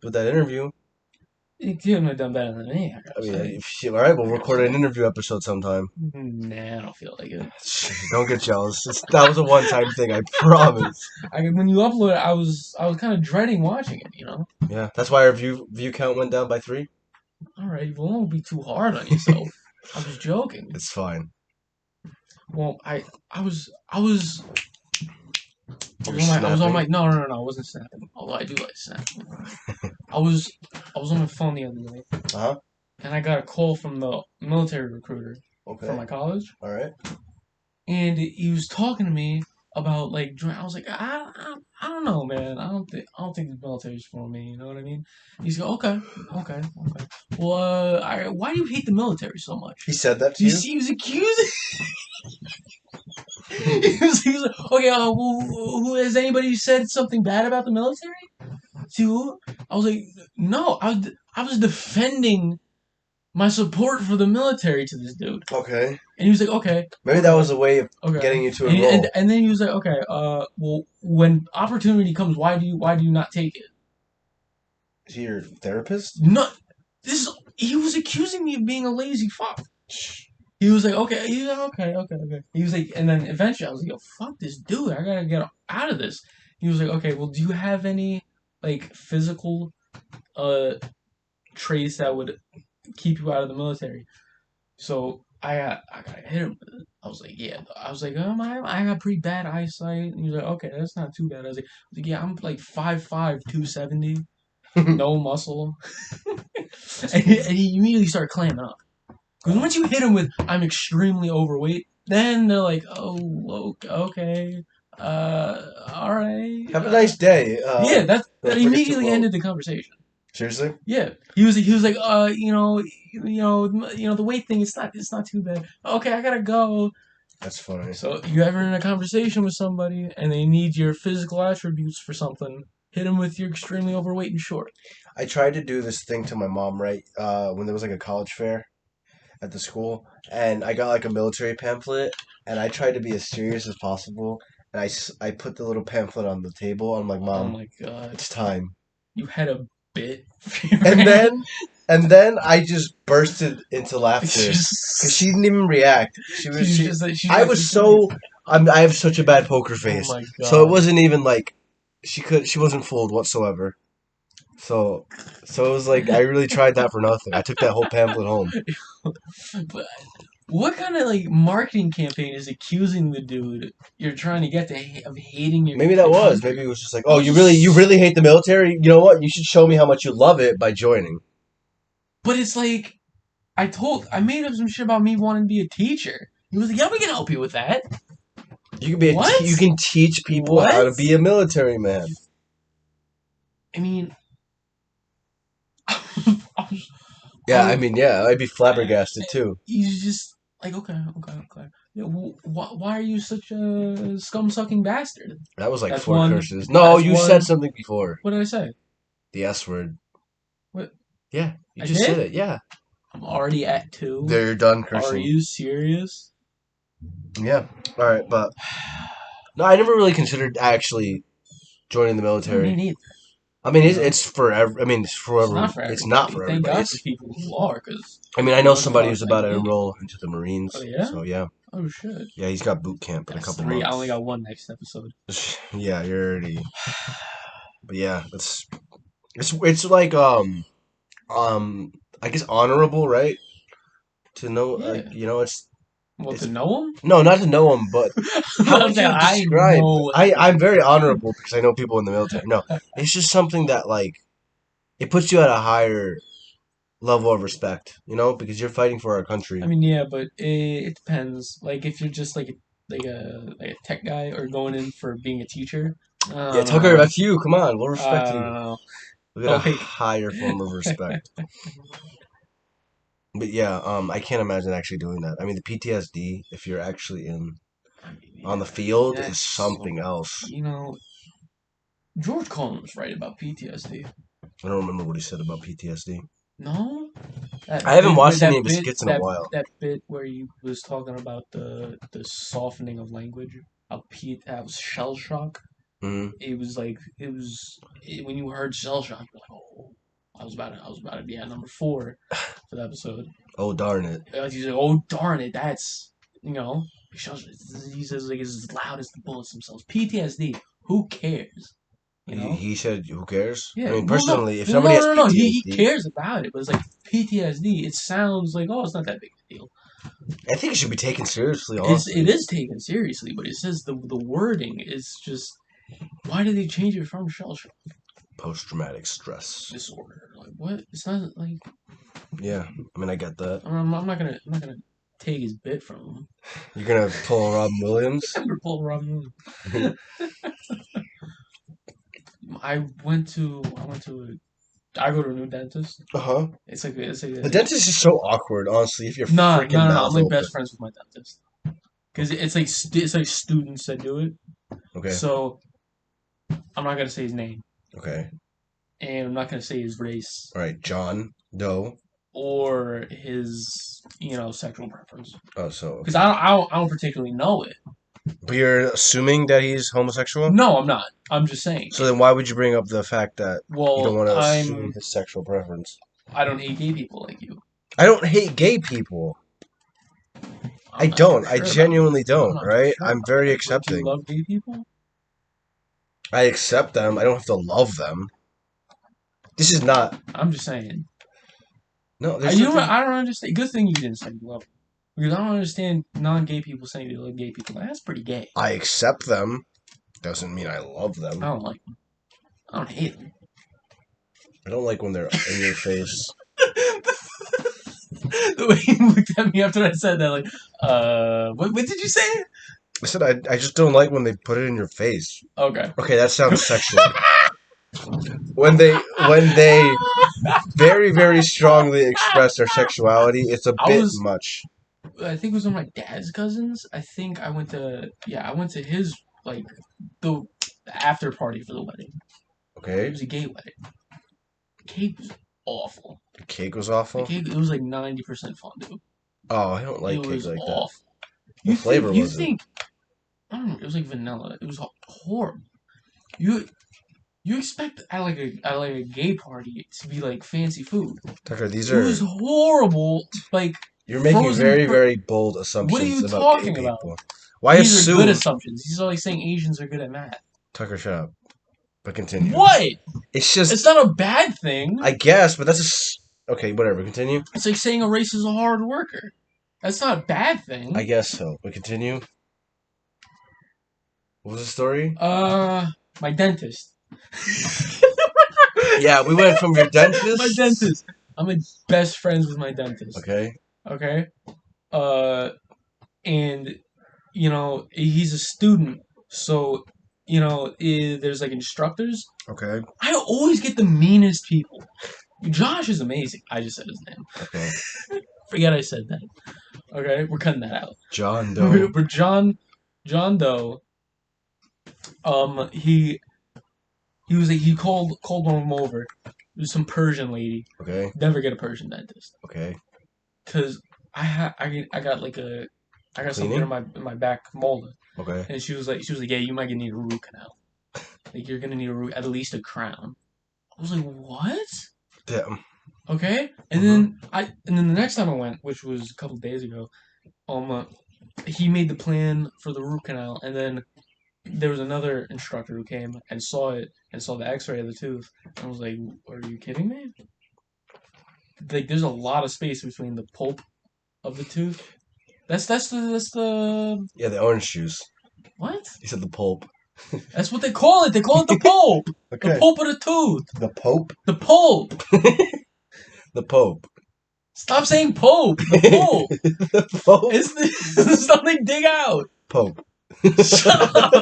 with that interview. You couldn't have done better than me, I I gotta mean, say. shit, all right, we'll I gotta record an say. interview episode sometime. Nah, I don't feel like it. Don't get jealous. That was a one-time thing, I promise. When you upload it, I was kind of dreading watching it. Yeah, that's why our view count went down by 3. All right, well, don't be too hard on yourself. I was joking. It's fine. Well, You're snapping. no, I wasn't snapping. Although I do like snapping. I was I was on my phone the other day, Uh-huh. and I got a call from the military recruiter from Okay. my college, All right. and he was talking to me about like I was like I don't know, man. I don't think the military's for me. You know what I mean? He's like, okay. Well, why do you hate the military so much? He said that to You you? see, he was accusing. He was like, okay, who has anybody said something bad about the military? See who? I was like, no, I was defending my support for the military to this dude, Okay. and he was like, okay, Maybe that okay, was a way of okay, getting you to and enroll. then he was like, okay, well, when opportunity comes, why do you not take it? Is he your therapist? No, he was accusing me of being a lazy fuck. He was like, okay. He was like, okay. He was like, and then eventually I was like, yo, fuck this dude. I gotta get out of this. He was like, okay, well, do you have any like physical uh traits that would keep you out of the military? So I got hit him with it. I was like, yeah. I was like, I got pretty bad eyesight. And he was like, okay, that's not too bad. I was like, yeah, I'm like 5'5", 270, no muscle. And he immediately started clamming up. Because once you hit them with "I'm extremely overweight," then they're like, "Oh, okay, all right." Have a nice day. Yeah, that Don't forget to immediately vote. ended the conversation. Seriously? Yeah, he was like, the weight thing. It's not too bad. Okay, I gotta go. That's funny. So you ever in a conversation with somebody and they need your physical attributes for something? Hit them with "you're extremely overweight and short." I tried to do this thing to my mom, right? When there was like a college fair at the school, and I got like a military pamphlet, and I tried to be as serious as possible, and I put the little pamphlet on the table. I'm like, Oh Mom, my god, it's time. you had a bit for your And hand. then, and then I just bursted into laughter because she didn't even react. She was She's she. just like she's I actually was so. serious. I have such a bad poker Oh face, my so it god. wasn't even like she wasn't fooled whatsoever. So, so it was like I really tried that for nothing. I took that whole pamphlet home. But what kind of like marketing campaign is accusing the dude you're trying to get of hating your Maybe that your was. country? Maybe it was just like, That oh, was you just. really hate the military. You know what? You should show me how much you love it by joining. But it's like I made up some shit about me wanting to be a teacher. He was like, "Yeah, we can help you with that." You can What? you can teach people how What? to be a military man. I mean, I was, I Yeah, I was, mean, yeah, I'd be flabbergasted too. he's just like, okay. Yeah, why are you such a scum sucking bastard? That was like That's 4 one. curses. No, That's you said one. something before. What did I say? The S word. What Yeah, you I just said did? it. Yeah. I'm already at 2. There, you're done Are cursing. you serious? Yeah. All right, but no, I never really considered actually joining the No, me military. neither. I mean, You know, it's for I mean, it's it's for not for it's not everybody. for Thank everybody. God for It's people who are, because I mean, I know most of somebody us who's about ain't to it. enroll into the Oh Marines. yeah. So yeah, Oh shit. yeah, he's got boot camp in a That's couple 3. I only months. got one next episode. Yeah, you're already. But yeah, it's like um I guess honorable, right? To know, like, Yeah. Well, to it's know him? no, not to know him, but how I'm would saying you I describe? know him. I'm very honorable because I know people in the military. No, it's just something that like it puts you at a higher level of respect, because you're fighting for our I country. mean, yeah, but it depends. Like, if you're just like a tech guy or going in for being a teacher, I Yeah, don't Tucker, know. that's you. Come on, we'll respect I don't you. know. We'll get a Like, higher form of respect. But yeah, I can't imagine actually doing that. I mean, the PTSD, if you're actually in I mean, on yeah, the field, is that's something else. George Carlin was right about PTSD. I don't remember what he said about PTSD. No, I haven't watched any of his skits in a while. that bit where he was talking about the softening of language. How shell shock. Hmm. It was like when you heard shell shock, you're like, oh. about to be at number 4 for the episode. Oh darn it! He's like, oh darn it, that's he says like it's as loud as the bullets themselves. PTSD. Who cares? He said, "Who cares?" Yeah. I mean, Well, personally, if no, somebody has no. PTSD, He cares about it, but it's like PTSD. It sounds like it's not that big a deal. I think it should be taken seriously. Honestly, It is taken seriously, but it says the wording is just. Why did they change it from shell shock? Post-traumatic stress disorder. Like what? It's not like. Yeah, I mean, I get that. I'm not gonna take his bit from him. You're gonna pull Robin Williams. I'm gonna pull Robin Williams. I go to a new dentist. It's like the dentist is so awkward, honestly. If you're no. I'm like best friends with my dentist because it's like students that do it. Okay. So I'm not gonna say his name. Okay. And I'm not gonna say his race. All right, John Doe. Or his sexual preference. Oh, so because I don't particularly know it. But you're assuming that he's homosexual? No, I'm not. I'm just saying. So then why would you bring up the fact that you don't want to assume his sexual preference? I don't hate gay people like you. I don't hate gay people. I don't. I genuinely don't, right? I'm very accepting. Do you love gay people? I accept them. I don't have to love them. This is not... I'm just saying. No, I don't understand. Good thing you didn't say you love them. Because I don't understand non-gay people saying they love gay people. That's pretty gay. I accept them. Doesn't mean I love them. I don't like them. I don't hate them. I don't like when they're in your face. The way you looked at me after I said that, like, what did you say? I said I just don't like when they put it in your face. Okay. Okay, that sounds sexual. When they very, very strongly express their sexuality, it's a bit much. I think it was one of my dad's cousins. I think I went to his the after party for the wedding. Okay. It was a gay wedding. The cake was awful. The cake was awful? It was like 90% fondue. Oh, I don't like cake like awful. that. What flavor was it? I don't know, it was like vanilla. It was horrible. You expect at a gay party to be like fancy food. Tucker, it was horrible. Like you're making very, very bold assumptions. What are you talking about? Why These assume? are good assumptions. These are like saying Asians are good at math. Tucker, shut up. But continue. What? It's not a bad thing. I guess, but that's okay. Whatever. Continue. It's like saying a race is a hard worker. That's not a bad thing. I guess so. But continue. What was the story? My dentist. Yeah, we went from your dentist. My dentist. I'm best friends with my dentist. Okay. Okay. And he's a student, so there's like instructors. Okay. I always get the meanest people. Josh is amazing. I just said his name. Okay. Forget I said that. Okay, we're cutting that out. John Doe. But John Doe. He called one of them over. It was some Persian lady. Okay. Never get a Persian dentist. Okay. Cause I got something in my back molar. Okay. And she was like, yeah, you might need a root canal. Like you're gonna need at least a crown. I was like, what? Damn. Okay. And then the next time I went, which was a couple days ago, he made the plan for the root canal, and then there was another instructor who came and saw it and saw the X-ray of the tooth. I was like, "Are you kidding me?" Like, there's a lot of space between the pulp of the tooth. That's the yeah, the orange juice. What? You said the pulp. That's what they call it. They call it the pulp. Okay. The pulp of the tooth. The Pope? The pulp. The Pope. Stop saying Pope. The Pope. The Pope. It's something dig out. Pope. Shut up.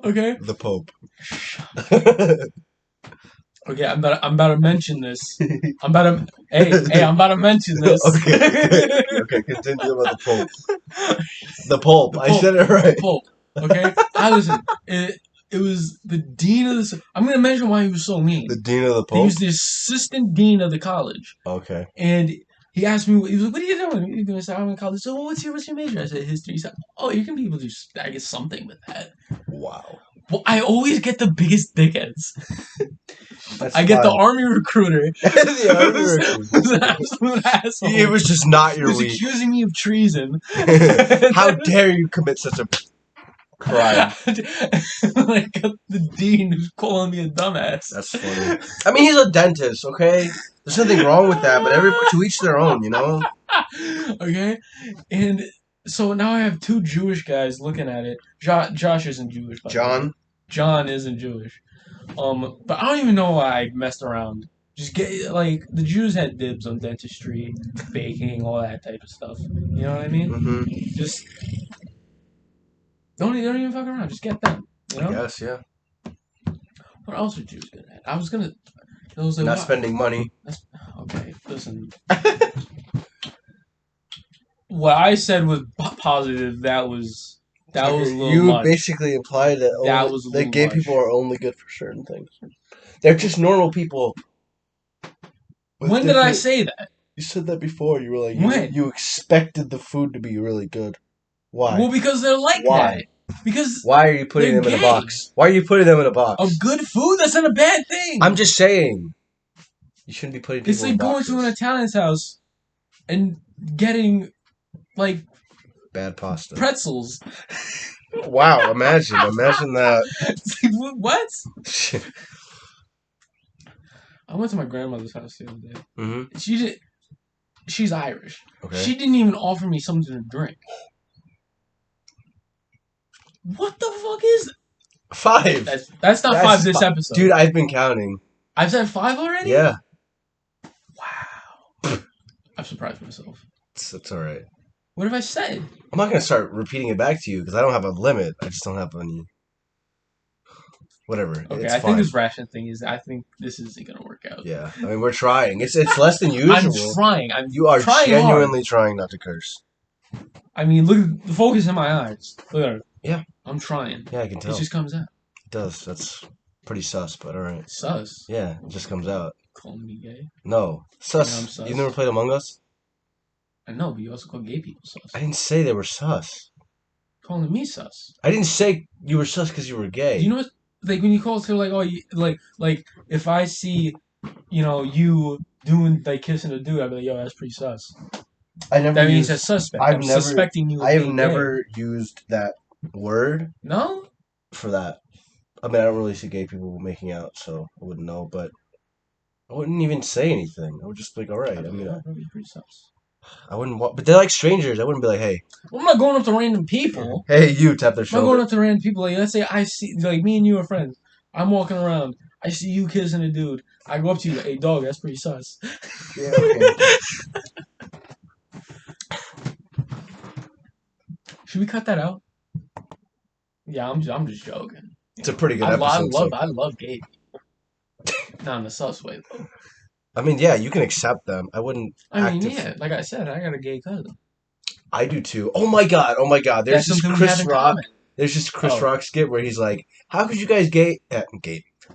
Okay. The Pope. Okay, I'm about to mention this. I'm about to mention this. Okay, continue about the Pope. The Pope. I said it right. The Pope. Okay, listen. It was the dean of the. I'm gonna mention why he was so mean. The dean of the Pope. He was the assistant dean of the college. Okay. And he asked me. He was like, "What are you doing?" I said, "I'm in college." So, what's your major? I said, "History." He said, "Oh, you can be able to do, I guess, something with that." Wow. Well, I always get the biggest dickheads. That's I get the fine. army recruiter. The army recruiter. Who's an absolute asshole. It was just not your Who's week. accusing me of treason. How dare you commit such a crime? Like the dean who's calling me a dumbass. That's funny. I mean, he's a dentist, okay? There's nothing wrong with that, but to each their own, you know? Okay? And so now I have two Jewish guys looking at it. Josh isn't Jewish. By the way. John isn't Jewish. But I don't even know why I messed around. Just get, like, the Jews had dibs on dentistry, baking, all that type of stuff. You know what I mean? Mm-hmm. Just don't even fuck around. Just get them. You know? I guess, yeah. What else are Jews good at? I was gonna. I was like, Not wow. spending money. Okay, listen. What I said was positive. That was a little You much. basically implied that, That was a that little gay much. people are only good for certain things. They're just normal people. When did I say that? You said that before. You were like, When? you expected the food to be really good. Why? Well, because they're like Why? that. Because Why are you putting they're them in a gay. box? Why are you putting them in a box? of good food, that's not a bad thing. I'm just saying. You shouldn't be putting people It's like in going boxes. to an Italian's house and getting like Bad pasta. pretzels. Wow, imagine that. It's like, what? I went to my grandmother's house the other day. Mm-hmm. She's Irish. Okay. She didn't even offer me something to drink. What the fuck is that? 5. That's not 5 this episode. Dude, I've been counting. I've said 5 already? Yeah. Wow. I'm surprised myself. That's all right. What have I said? I'm not going to start repeating it back to you because I don't have a limit. I just don't have any. Whatever. Okay, It's I fine. think this ration thing is. I think this isn't gonna work out. Yeah, I mean we're trying. It's less than usual. I'm trying. You are trying genuinely trying not to curse. I mean, look at the focus in my eyes. Look at it. Yeah. I'm trying. Yeah, I can tell. It just comes out. It does. That's pretty sus, but all right. Sus. Yeah, it just comes out. Calling me gay. No, sus. Yeah, I'm sus. You never played Among Us? I know, but you also call gay people sus. I didn't say they were sus. Calling me sus. I didn't say you were sus because you were gay. Do you know what? Like when you call to like, oh, you, like if I see, you doing like kissing a dude, I'd be like, yo, that's pretty sus. I never. That means a suspect. I'm never, suspecting you. Of I have being never used that word gay. No. for that. I mean, I don't really see gay people making out, so I wouldn't know. But I wouldn't even say anything. I would just be like, all right. I mean, that'd be pretty sus. I wouldn't. But they're like strangers. I wouldn't be like, hey. Well, I'm not going up to random people. Hey, you tap their I'm not shoulder. going up to random people. Like, let's say I see, like, me and you are friends. I'm walking around. I see you kissing a dude. I go up to you, hey, dog, that's pretty sus. Yeah, okay. Should we cut that out? Yeah, I'm just joking. It's a pretty good I episode. love gay people. Not in a sus way, though. I mean, yeah, you can accept them. I wouldn't. I mean, yeah, like I said, I got a gay cousin. I do too. Oh my god. There's That's this something we have Chris in Rock. common. There's this Chris Rock skit where he's like, "How could you guys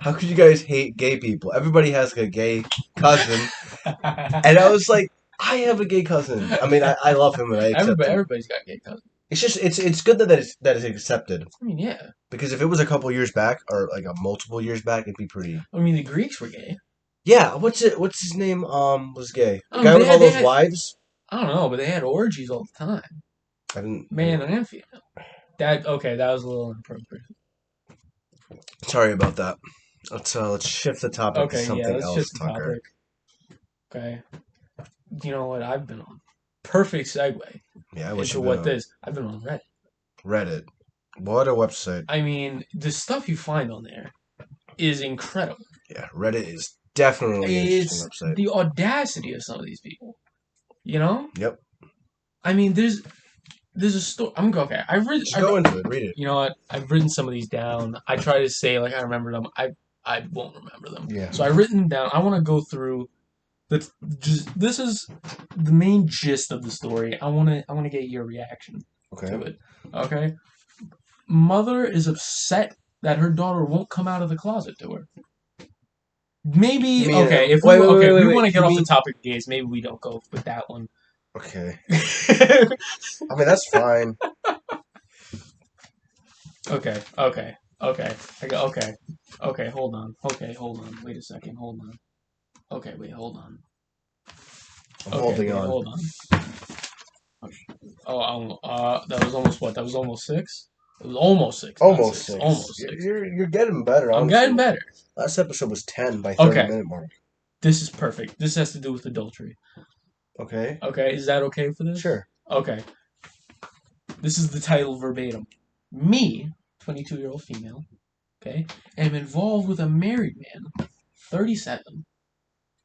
How could you guys hate gay people? Everybody has like a gay cousin." And I was like, I have a gay cousin. I mean, I love him and I accept him. Everybody's got gay cousins. It's just it's good that it's accepted. I mean, yeah. Because if it was a couple years back or like a multiple years back, it'd be pretty. I mean, the Greeks were gay. Yeah, what's his name? Was gay. The Oh, guy they with had- all they those had- wives. I don't know, but they had orgies all the time. I didn't. Man and female. That was a little inappropriate. Sorry about that. Let's shift the topic to Okay, something yeah, let's else, shift the Tucker. topic. Okay. You know what I've been on? Perfect segue Yeah, what into you what been this. I've been on Reddit. on? Reddit. What a website. I mean, the stuff you find on there is incredible. Yeah, Reddit is definitely an It's interesting website. the audacity of some of these people. You know? Yep. I mean, there's a story. Okay. Just go into it. Read it. You know what? I've written some of these down. I try to say like I remember them. I won't remember them. Yeah. So I've written them down. I want to go through. This is the main gist of the story. I want to get your reaction Okay. to it. Okay. Mother is upset that her daughter won't come out of the closet to her. Maybe You mean, okay. If wait, we, wait, okay, wait, we wait, want to get you off mean- the topic of gays. Maybe we don't go with that one. Okay. I mean, that's fine. Okay. Okay. Okay, hold on. Okay, hold on. Wait a second. Hold on. Okay, wait, hold on. I'm Okay, holding wait, on. hold on. That was almost what? That was almost 6? It was almost 6, not Almost 6. 6. Almost 6. You're getting better, I'm honestly. getting better. Last episode was 10 by Okay, 30-minute mark. this is perfect. This has to do with adultery. Okay. Okay, is that okay for this? Sure. Okay. This is the title verbatim. Me, 22-year-old female, okay, am involved with a married man, 37,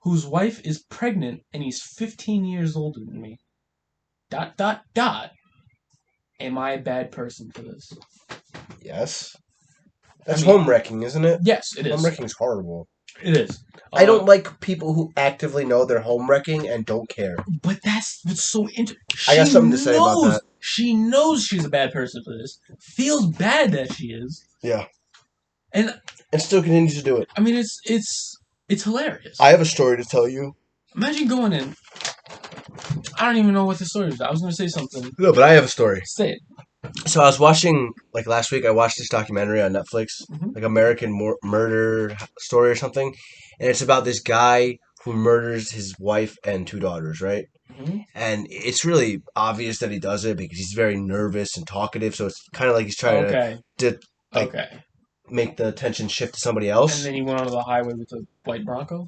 whose wife is pregnant and he's 15 years older than me. ... Am I a bad person for this? Yes. That's I mean, home wrecking, isn't it? yes, it Home is. wrecking is horrible. It is. I don't like people who actively know they're home wrecking and don't care. But that's what's so interesting. I got something to say about that. She knows she's a bad person for this. Feels bad that she is. Yeah. And still continues to do it. I mean, it's hilarious. I have a story to tell you. Imagine going in. I don't even know what the story is. I was going to say something. No, but I have a story. Say it. So I was watching, like last week, I watched this documentary on Netflix, Mhm. like American Murder Story or something, and it's about this guy who murders his wife and 2 daughters, right? Mm-hmm. And it's really obvious that he does it because he's very nervous and talkative, so it's kind of like he's trying to like, make the attention shift to somebody else. And then he went onto the highway with a white Bronco?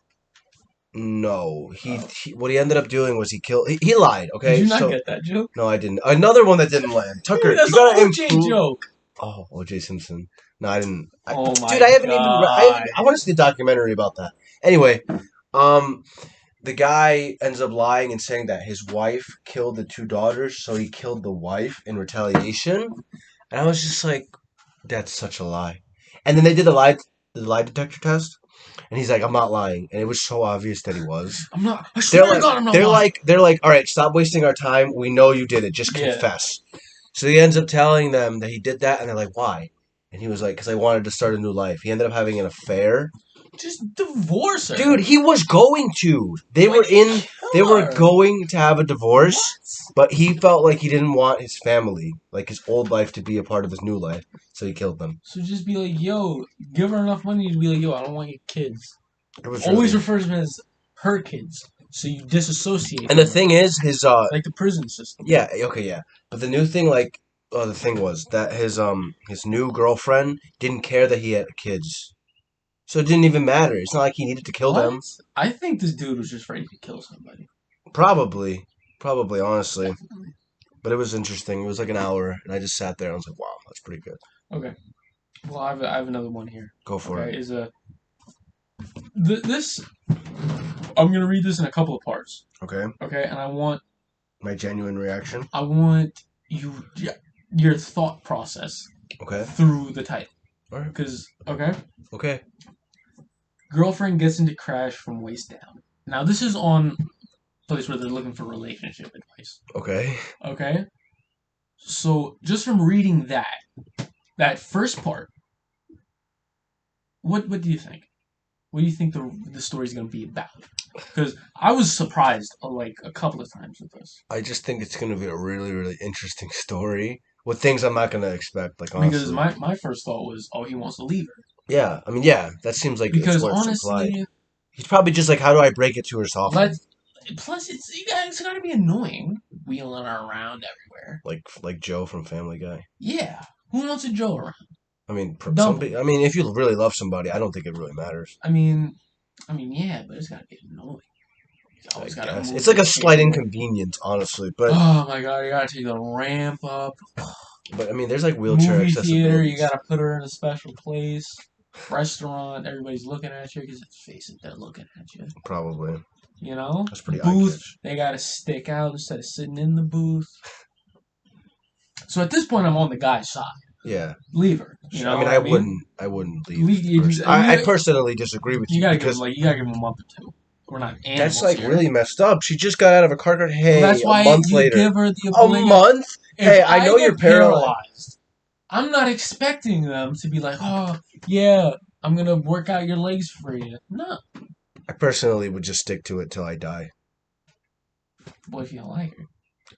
No, he what he ended up doing was he lied. Okay, Did you not get that joke? No, I didn't. Another one that didn't land. Tucker, Dude, that's you gotta an OJ improve. joke. Oh, O.J. Simpson. No, I didn't. Oh my dude, I haven't even. God. I want to see the documentary about that. Anyway, the guy ends up lying and saying that his wife killed the 2 daughters, so he killed the wife in retaliation. And I was just like, that's such a lie. And then they did the lie detector test, and he's like, I'm not lying, and it was so obvious that he was. I'm not. I swear to God, I'm not lying. They're like, all right, stop wasting our time. We know you did it. Just confess. So he ends up telling them that he did that, and they're like, why? And he was like, because I wanted to start a new life. He ended up having an affair. Just divorce her. Dude, he was going to. They were going to have a divorce, but he felt like he didn't want his family, like his old life, to be a part of his new life. So he killed them. So just be like, yo, give her enough money to be like, yo, I don't want your kids. Always refer to them as her kids. So you disassociate. And the thing is, his like the prison system. Yeah, okay, yeah. But the new thing, the thing was that his new girlfriend didn't care that he had kids. So it didn't even matter. It's not like he needed to kill them. I think this dude was just ready to kill somebody. Probably, honestly. Definitely. But it was interesting. It was like an hour, and I just sat there and I was like, wow, that's pretty good. Okay. Well, I have another one here. Go for it. This... I'm going to read this in a couple of parts. Okay. Okay, and I want... my genuine reaction? I want your thought process. Okay. Through the title. All right. Because, okay? Okay. Girlfriend gets into crash from waist down. Now, this is on a place where they're looking for relationship advice. Okay. Okay? So, just from reading that first part, what do you think? What do you think the story's going to be about? Because I was surprised like a couple of times with this. I just think it's going to be a really, really interesting story with things I'm not going to expect. Like honestly. Because my first thought was, oh, he wants to leave her. Yeah, I mean, yeah, that seems like because it's worth honestly, he's probably just like, how do I break it to her softly? Plus, it's got to be annoying wheeling her around everywhere. Like Joe from Family Guy. Yeah, who wants a Joe around? I mean, if you really love somebody, I don't think it really matters. I mean, yeah, but it's got to be annoying. It's like a slight inconvenience, honestly. But oh my god, you gotta take the ramp up. But I mean, there's like wheelchair movie theater. You gotta put her in a special place. Restaurant, everybody's looking at you because let's face it, they're looking at you. Probably. You know, that's pretty. Booth, they gotta stick out instead of sitting in the booth. So at this point, I'm on the guy's side. Yeah. Leave her. You know, I wouldn't leave. I personally disagree with you. You gotta give him a month or two. We're not animals. That's like here. Really messed up. She just got out of a car crash. Hey, that's why a month later. Give her the a month? Hey, I know you're paralyzed. I'm not expecting them to be like, oh, yeah, I'm going to work out your legs for you. No. I personally would just stick to it till I die. What if you don't like her?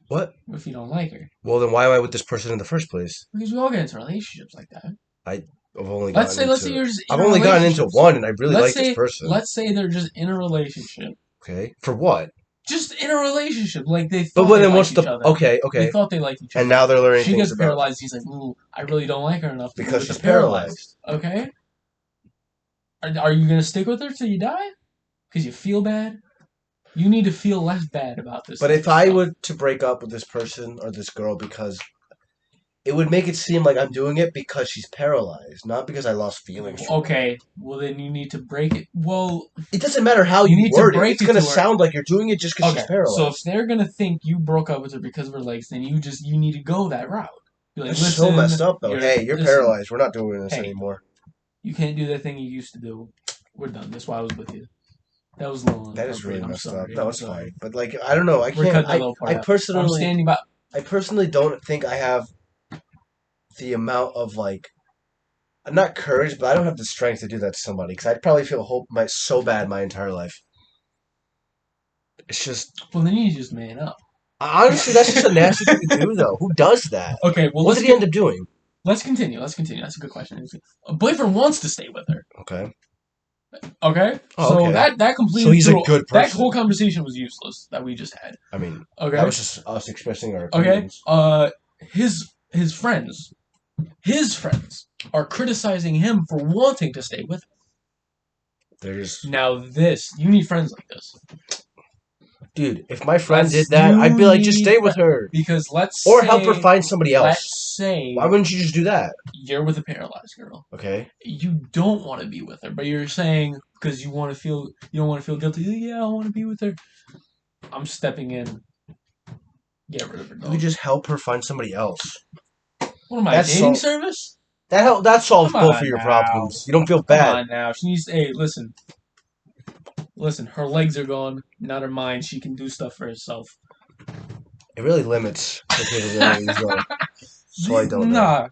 What? What if you don't like her? Well, then why am I with this person in the first place? Because we all get into relationships like that. I've only let's gotten say into. you're just in I've a only gotten into relationship. one, and I really Let's like this say person. let's say they're just in a relationship. Okay, for what? Just in a relationship, like they But thought they then what's liked each the other. okay? They Okay, thought they liked each and other. now they're learning She things gets about paralyzed. He's like, "Ooh, I really don't like her enough to be because with she's the paralyzed." paralyzed. Okay, are you gonna stick with her till you die? Because you feel bad. You need to feel less bad about this. But type if of I stuff. were to break up with this person or this girl because it would make it seem like I'm doing it because she's paralyzed, not because I lost feelings for her. Okay, well then you need to break it. Well, It doesn't matter how You you need to word it. break It's it going to to her. sound like you're doing it just because okay, she's paralyzed. so if they're gonna think you broke up with her because of her legs, then you need to go that route. Be like, That's listen, so messed up, though. Hey, you're listen, paralyzed. We're not doing this Hey. anymore. You can't do that thing you used to do. We're done. That's why I was with you. That was a little That is really messed up. No, I'm it's sorry. fine. But like, I don't know. I We're can't. cutting that little part I out. I'm personally, standing by. I personally don't think I have the amount of like, not courage, but I don't have the strength to do that to somebody because I'd probably feel so bad my entire life. It's just Well, then you just man up. honestly, that's just a nasty thing to do, though. Who does that? Okay, well What did he end up doing? Let's continue. That's a good question. A boyfriend wants to stay with her. Okay. Okay, Oh, so okay. that completed. So he's a good That person. whole conversation was useless that we just had. I mean, Okay, that was just us expressing our okay. opinions. His friends are criticizing him for wanting to stay with her. There's Now you need friends like this. dude, if my friend did that, I'd be like, just stay with her. Because or help her find somebody else. Let's say Why wouldn't you just do that? you're with a paralyzed girl. Okay. You don't want to be with her, but you're saying because you don't want to feel guilty. Yeah, I want to be with her. I'm stepping in. Get rid of her. You could just help her find somebody else. What am I, dating service? That solves Come both on of your now. problems. You don't feel Come bad. on now. She needs. Hey, listen. Listen, her legs are gone, not her mind. She can do stuff for herself. It really limits her capabilities, though. So I don't know. Nah.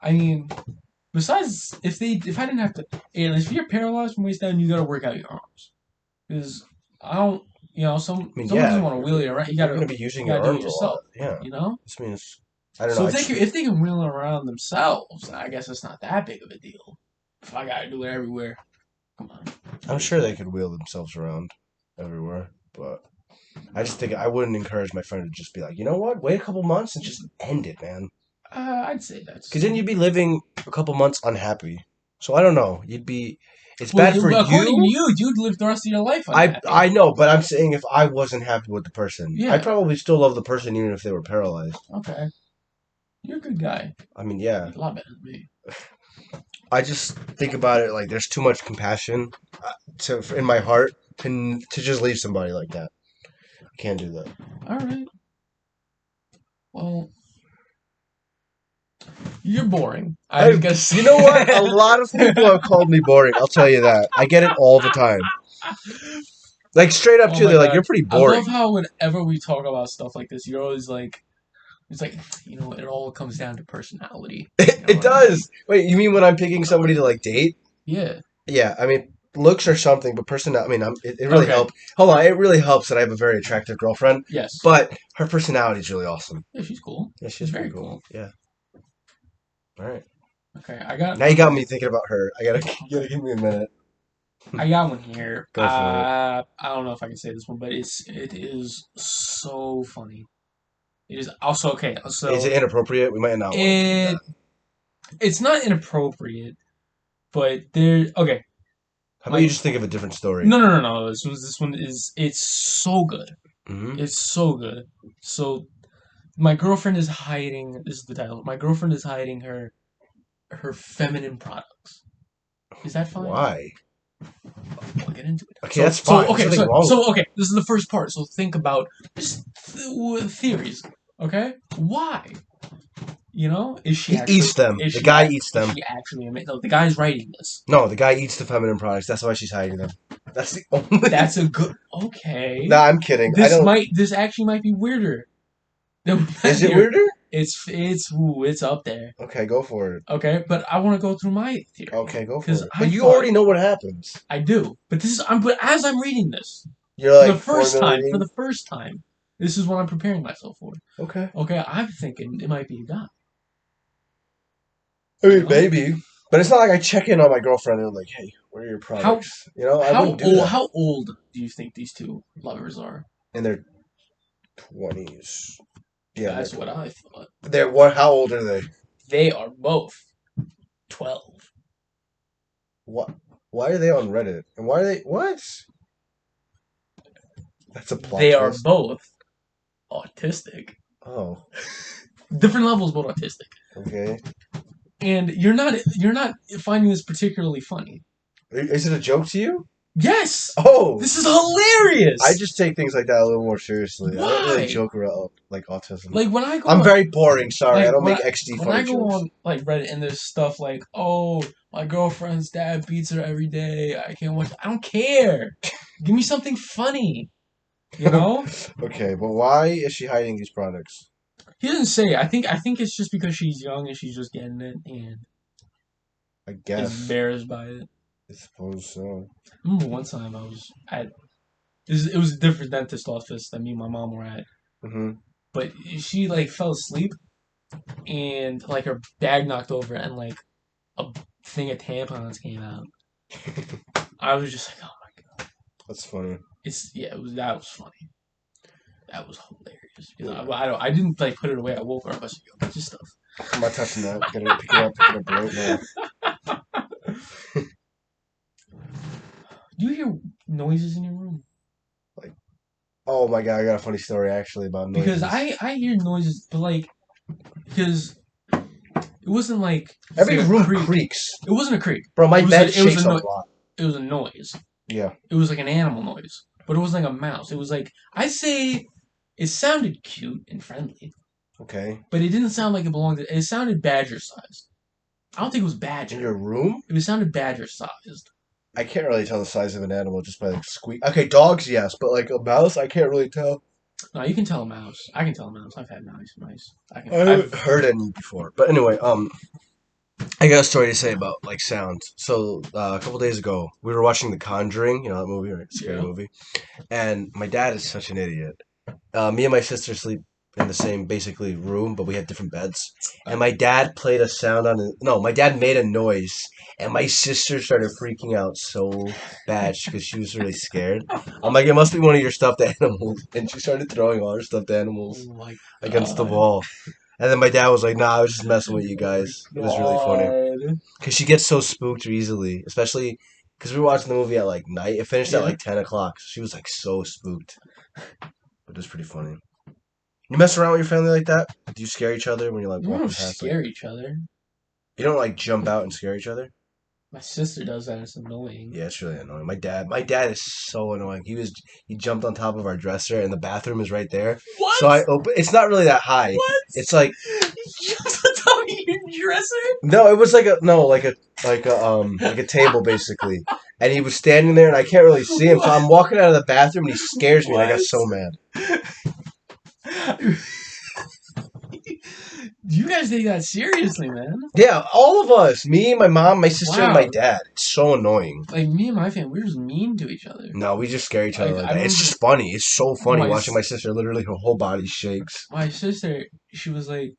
I mean, besides, if I didn't have to, and if you're paralyzed from waist down, you gotta work out your arms. Because I don't, someone doesn't want to wheel you around. You're gonna be using your arms a lot. Yeah. You know. This means I don't know. So if they can wheel around themselves, I guess it's not that big of a deal. If I gotta do it everywhere, come on. I'm sure they could wheel themselves around everywhere, but I just think I wouldn't encourage my friend to just be like, you know what, wait a couple months and just end it, man. I'd say that's because then you'd be living a couple months unhappy. So I don't know. It's bad for according to you, you'd live the rest of your life unhappy. I know, but I'm saying if I wasn't happy with the person, Yeah. I'd probably still love the person even if they were paralyzed. Okay. You're a good guy. I mean, yeah. A lot better than me. I just think about it like there's too much compassion in my heart to just leave somebody like that. I can't do that. All right. Well, you're boring. I guess. You know what? A lot of people have called me boring. I'll tell you that. I get it all the time. Like straight up too, they're like, "You're pretty boring." I love how whenever we talk about stuff like this, you're always like, it's like, it all comes down to personality. It does. Wait, you mean when I'm picking somebody to like date? Yeah. Yeah, I mean, looks are something, but personality. I mean, it really helps. Hold on, it really helps that I have a very attractive girlfriend. Yes. But her personality is really awesome. Yeah, she's cool. Yeah, she's very cool. Yeah. All right. Okay, Now you got me thinking about her. You gotta give me a minute. I got one here. Go for it. I don't know if I can say this one, but it is so funny. It is also okay. So is it inappropriate? We might not. It's not inappropriate, but there. Okay. How about you just think of a different story? No. This one is. It's so good. Mm-hmm. It's so good. So, my girlfriend is hiding. This is the title. My girlfriend is hiding her feminine products. Is that fine? Why? I'll get into it. Okay, that's fine. So okay, this is the first part. So think about just theories. Okay, why? Is she? He eats them. The guy eats them. Is she actually? No, the guy's writing this. No, the guy eats the feminine products. That's why she's hiding them. That's the only. That's a good. Okay. Nah, I'm kidding. This actually might be weirder. Is it weirder? It's up there. Okay, go for it. Okay, but I want to go through my theory. Okay, go for it. But you already know what happens. I do, but but as I'm reading this, you're like for the first time, this is what I'm preparing myself for. Okay. Okay, I'm thinking it might be a guy. I mean, maybe. But it's not like I check in on my girlfriend and I'm like, hey, what are your How products? You know, I how wouldn't do old that. how old do you think these two lovers are? In their 20s. Yeah, in their That's what 20s. I thought. They're what? How old are they? They are both 12. What? Why are they on Reddit? And why are they what? That's a plot They are twist. both autistic. Oh, Different levels, but autistic. okay. And you're not finding this particularly funny. Is it a joke to you? Yes, Oh, this is hilarious. I just take things like that a little more seriously. I don't really Why? joke around like autism. Like when I go I'm on, very boring. Sorry, I like don't make XD when I funny go jokes. on like Reddit and there's stuff like, oh, my girlfriend's dad beats her every day. I can't watch. I don't care. Give me something funny. You know? Okay, but why is she hiding these products? He doesn't say. I think it's just because she's young and she's just getting it and I is guess. embarrassed by it. I suppose so. I remember one time I was at. It was a different dentist office that me and my mom were at, Hmm. but she like fell asleep and like her bag knocked over and like a thing of tampons came out. I was just like, oh my god, That's funny. that was funny. That was hilarious. You know, I didn't like put it away. I woke her up. I said, yo, get your stuff. I'm not touching that. Pick it up right now. Do you hear noises in your room? Oh my god, I got a funny story actually about noises. Because I hear noises, but like because it wasn't like Every say, a room creak. creaks. It wasn't a creak. Bro, my It was bed it was shakes a a no- lot. It was a noise. Yeah. It was like an animal noise, but it wasn't like a mouse. It was like I say, it sounded cute and friendly, Okay. but it didn't sound like it belonged. It sounded badger sized. I don't think it was badger. In your room? It sounded badger sized. I can't really tell the size of an animal just by the squeak. Okay, dogs, yes, but like a mouse, I can't really tell. No, you can tell a mouse. I can tell a mouse. I've had mice. I haven't heard any before. But anyway, I got a story to say about like sound. So a couple days ago, we were watching The Conjuring, you know that movie, right? Scary Yeah. movie. And my dad is such an idiot. Me and my sister sleep in the same basically room, but we have different beds. And my dad played a sound on it. No, my dad made a noise, and my sister started freaking out so bad because she was really scared. I'm like, it must be one of your stuffed animals, and she started throwing all her stuffed animals Oh my against the God. wall. And then my dad was like, "Nah, I was just messing with you guys." It was really funny God. because she gets so spooked easily, especially because we were watching the movie at like night. It finished at Yeah. like 10 o'clock. So she was like so spooked, but it was pretty funny. You mess around with your family like that? Do you scare each other when you're like We walking don't past? scare each other. You don't like jump out and scare each other? My sister does that. It's annoying. Yeah, it's really annoying. My dad is so annoying. He jumped on top of our dresser, and the bathroom is right there. What? So I open. It's not really that high. What? It's like Just on top of your dresser? no, it was like a table basically, and he was standing there, and I can't really see him. So I'm walking out of the bathroom, and he scares me, and I got What? so mad. You guys take that seriously, man. Yeah, all of us, me, my mom, my sister, and my Wow. dad. It's so annoying. Like me and my family, we're just mean to each other. No, we just scare each other Like, like I that. It's remember- just funny. It's so funny My watching s- my sister. Literally, her whole body shakes. My sister, she was like,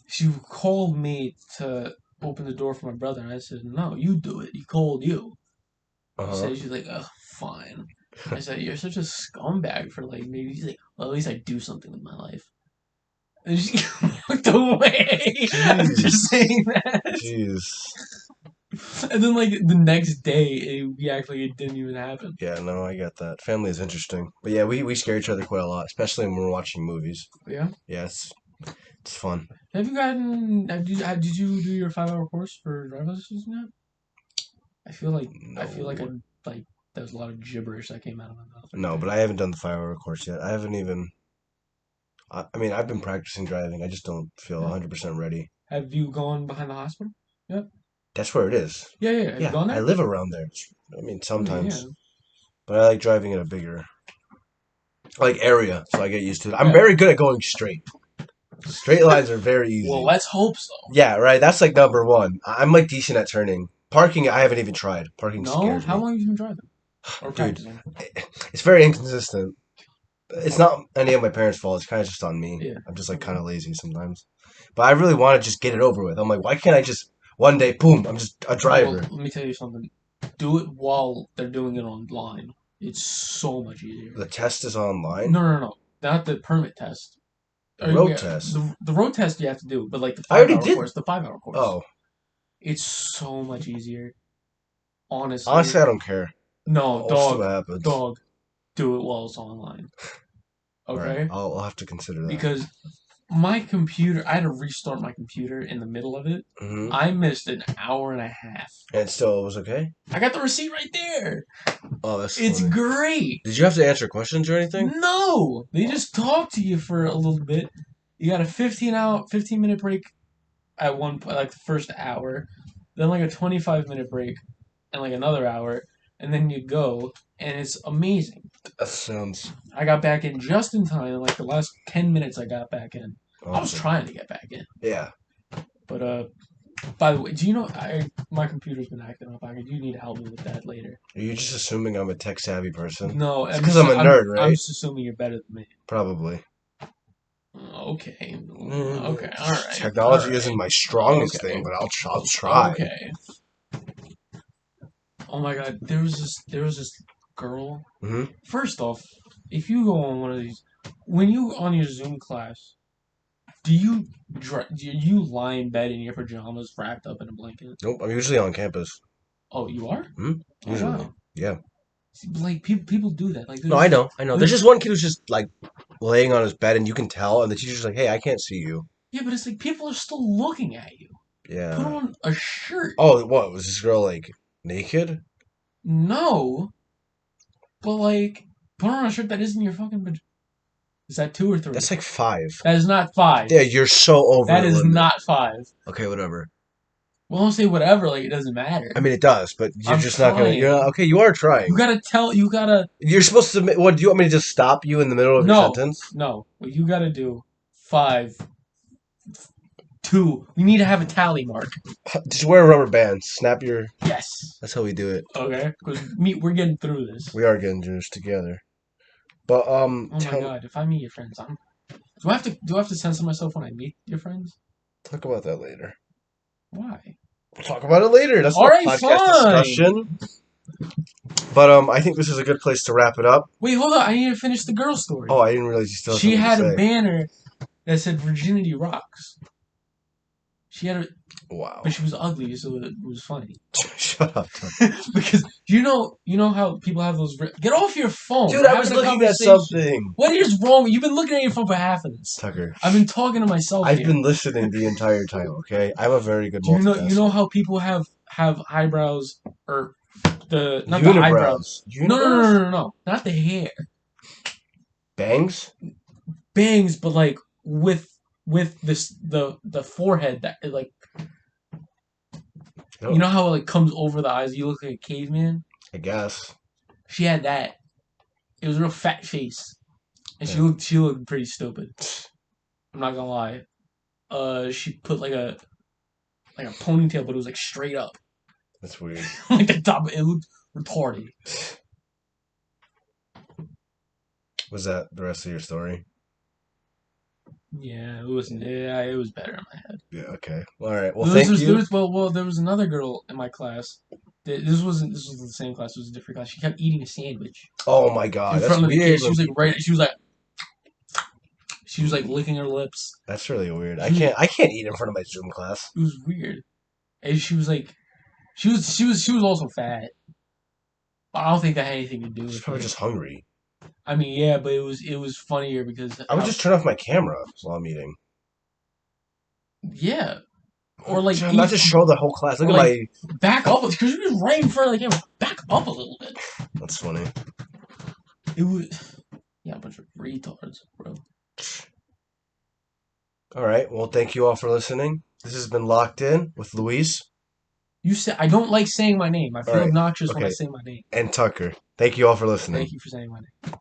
she called me to open the door for my brother, and I said, "No, you do it. He called you." She Uh-huh. said, she's like, "Oh, fine." I said, "You're such a scumbag for like maybe." She's like, "Well, at least I do something with my life." And she walked away after saying that. Jeez. And then like the next day, we act like it didn't even happen. Yeah, no, I get that. Family is interesting, but yeah, we scare each other quite a lot, especially when we're watching movies. Yeah. Yeah, it's fun. Have you gotten? Did you do your 5-hour course for driver's license yet? I feel like like there was a lot of gibberish that came out of my mouth. No, but I haven't done the 5 hour course yet. I haven't even. I mean, I've been practicing driving. I just don't feel 100% ready. Have you gone behind the hospital? That's where it is. Yeah. Have you Yeah, gone there? I live around there. I mean, sometimes, Yeah. but I like driving in a bigger, like area, so I get used to it. I'm Yeah. very good at going straight. Straight lines are very easy. Well, let's hope so. Yeah, right. That's like number one. I'm like decent at turning. Parking, I haven't even tried. Parking No, scares how me. long have you been driving or Dude, practicing? it's very inconsistent. It's not any of my parents' fault. It's kind of just on me. Yeah. I'm just like kind of lazy sometimes. But I really want to just get it over with. I'm like, why can't I just One day, boom, I'm just a Well, driver. let me tell you something. Do it while they're doing it online. It's so much easier. The test is online. No. Not the permit test. The road test. The road test you have to do, but like the I already 5 hour did. course, the 5 hour course. Oh, It's so much easier. Honestly. honestly, I don't care. No, I'll see what happens. dog. Do it while it's online. Okay? Right. I'll have to consider that. Because my computer, I had to restart my computer in the middle of it. Mm-hmm. I missed an hour and a half. And it still was okay? I got the receipt right there. Oh, that's It's funny. great. Did you have to answer questions or anything? No. They just talk to you for a little bit. You got a 15-minute break at one point, like the first hour. Then like a 25-minute break and like another hour. And then you go. And it's amazing. That sounds... I got back in just in time. In like the last 10 minutes I got back in. awesome. I was trying to get back in. Yeah. But, by the way, do you know my computer's been acting up? You need to help me with that later. Are you just assuming I'm a tech-savvy person? No. Because I'm a nerd, right? I'm just assuming you're better than me. Probably. Okay. Okay. All right. Technology isn't my strongest thing, but I'll try. Okay. Oh my God, there was this girl. Mm-hmm. First off, if you go on one of these, when you on your Zoom class, do you lie in bed in your pajamas wrapped up in a blanket? Nope, I'm usually on campus. Oh, you are? Usually. Oh, wow. Yeah. Like people do that. Like no, I know. There's just one kid who's just like laying on his bed, and you can tell, and the teacher's like, "Hey, I can't see you." Yeah, but it's like people are still looking at you. Yeah. Put on a shirt. Oh, what was this girl like naked? No, but like put on a shirt that isn't your fucking. Is that 2 or 3? That's like 5. That is not 5. Yeah, you're so over. That is not 5. Okay, whatever. Well, don't say whatever. Like it doesn't matter. I mean, it does, but you're I'm just not gonna. trying. You're not, okay. You are trying. You gotta tell. You gotta. You're supposed to. What do you want me to just stop you in the middle of your sentence? No. What you gotta do? 5, 2. We need to have a tally mark. Just wear a rubber band. Snap your. Yes. That's how we do it. Okay. Because we're getting through this. We are getting through this together. But Oh my God! If I meet your friends, Do I have to censor myself when I meet your friends? Talk about that later. Why? We'll talk about it later. That's all right. Podcast Fine. discussion. But I think this is a good place to wrap it up. Wait, hold on. I need to finish the girl story. Oh, I didn't realize you still. She had a banner that said "Virginity Rocks." She had a. Wow. But she was ugly, so it was funny. Shut up, Because you know how people have those. Get off your phone, dude. I was looking at something. What is wrong? You've been looking at your phone for half of this. Tucker. I've been talking to myself. I've been listening the entire time. Okay, I'm a very good. You know how people have eyebrows or not Unibrows. the eyebrows. Unibrows? No, not the hair. Bangs. Bangs, but like with this the forehead that like. Oh. You know how it like comes over the eyes? You look like a caveman. I guess. She had that. It was a real fat face, and Yeah. she looked pretty stupid. I'm not gonna lie. She put like a ponytail, but it was like straight up. That's weird. Like the top, it looked retarded. Was that the rest of your story? Yeah, it wasn't. Yeah, it was better in my head. Yeah. Okay. All right. Well, thank you. There was another girl in my class. This was the same class. It was a different class. She kept eating a sandwich. Oh my God, in that's front of the weird. kid. She was like licking her lips. That's really weird. I can't eat in front of my Zoom class. It was weird. And she was like, she was also fat. But I don't think that had anything to do with She's it. probably just hungry. I mean, yeah, but it was funnier because I would just turn off my camera while I'm eating. Yeah. Or like not just show the whole class. Look at like, back up because you was right in front of the camera. Back up a little bit. That's funny. It was a bunch of retards, bro. All right. Well, thank you all for listening. This has been Locked In with Luis. You said I don't like saying my name. I feel obnoxious when I say my name. And Tucker. Thank you all for listening. Thank you for saying my name.